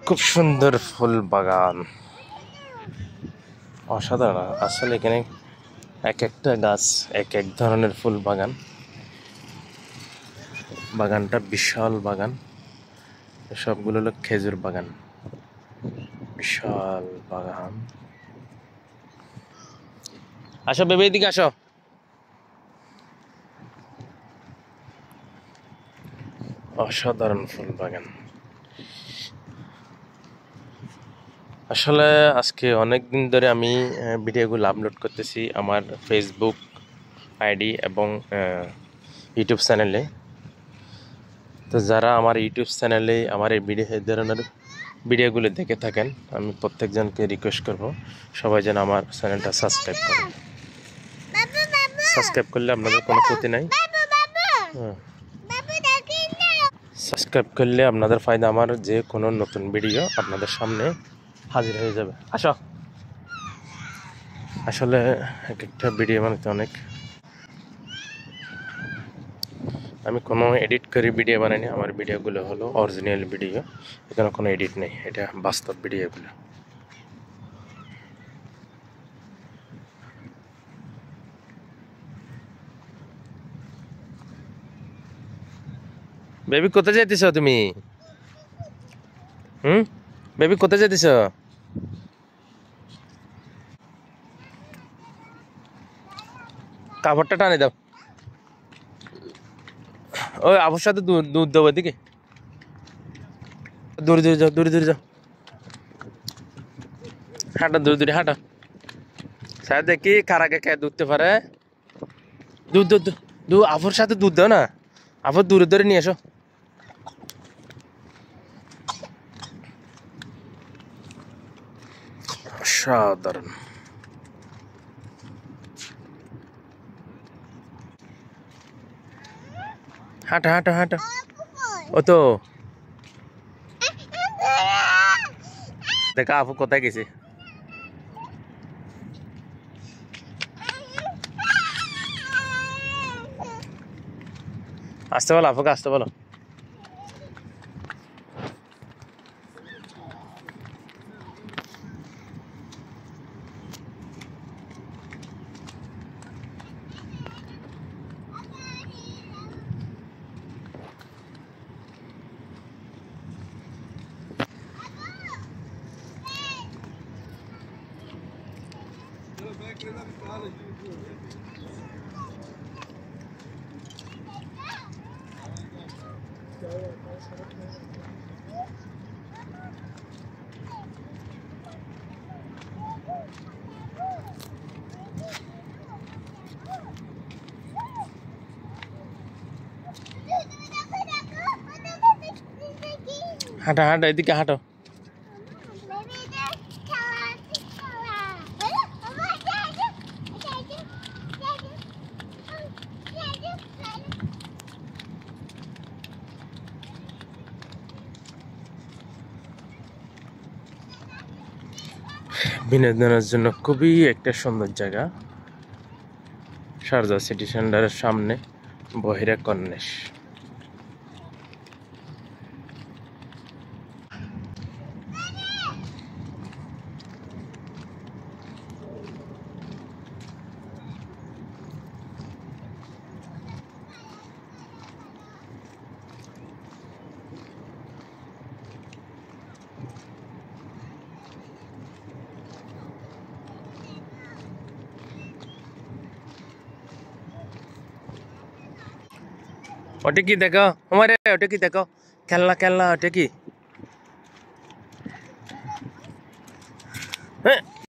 খুব সুন্দর ফুল বাগান, অসাধারণ। আসলে এখানে এক একটা গাছ এক এক ধরনের ফুল বাগান। বাগানটা বিশাল বাগান, সবগুলো হলো খেজুর বাগান। বিশাল বাগান। আসো বেবি, এদিকে আসো। অসাধারণ ফুল বাগান। আসলে আজকে অনেক দিন ধরে আমি ভিডিওগুলো আপলোড করতেছি আমার ফেসবুক আইডি এবং ইউটিউব চ্যানেলে। তো যারা আমার ইউটিউব চ্যানেলে আমার এই ধরনের ভিডিওগুলো দেখে থাকেন, আমি প্রত্যেকজনকে রিকোয়েস্ট করব সবাই যেন আমার চ্যানেলটা সাবস্ক্রাইব করেন। সাবস্ক্রাইব করলে আপনাদের কোনো ক্ষতি নাই। সাবস্ক্রাইব করলে আপনাদের ফায়দা, আমার যে কোনো নতুন ভিডিও আপনাদের সামনে হাজির হয়ে যাবে। আসো। আসলে এক একটা ভিডিও বানাতে অনেক, আমি কোনো এডিট করে ভিডিও বানাইনি। আমার ভিডিওগুলো হলো অরিজিনাল ভিডিও, এখানে কোনো এডিট নেই, এটা বাস্তব ভিডিওগুলো। বেবি কোথায় যাইতেছ তুমি? বেবি কোথায় যাইতেছ? কাপড়টা টানে দাও। ওই আবুর সাথে দুধ দেবো, এদিকে দূরে দূরে যাও, দূরে দূরে যাও। হাঁটা, দূরে দূরে হাঁটা। স্যার দেখি কার আগে কে দুধতে পারে। দুধ দুধ দুধ আবুর সাথে দুধ দাও না, আবুর দূরে দূরে নিয়ে এসো। অসাধারণ। হাঁটা হাঁটা হাঁটা। ও তো দেখা আপু কোথায় গেছে। আসতে বলো আপুকে, আসতে বলো। হাঁটা হাঁটা, এদিকে হাঁটো। বিনোদনের জন্য খুবই একটা সুন্দর জায়গা, শারজা সিটি সেন্টারের সামনে বহিরা কর্নিশ। ওটা কি দেখো আমারে, ওটা কি দেখো, খেলনা খেলনা, ওটা কি? হ্যাঁ।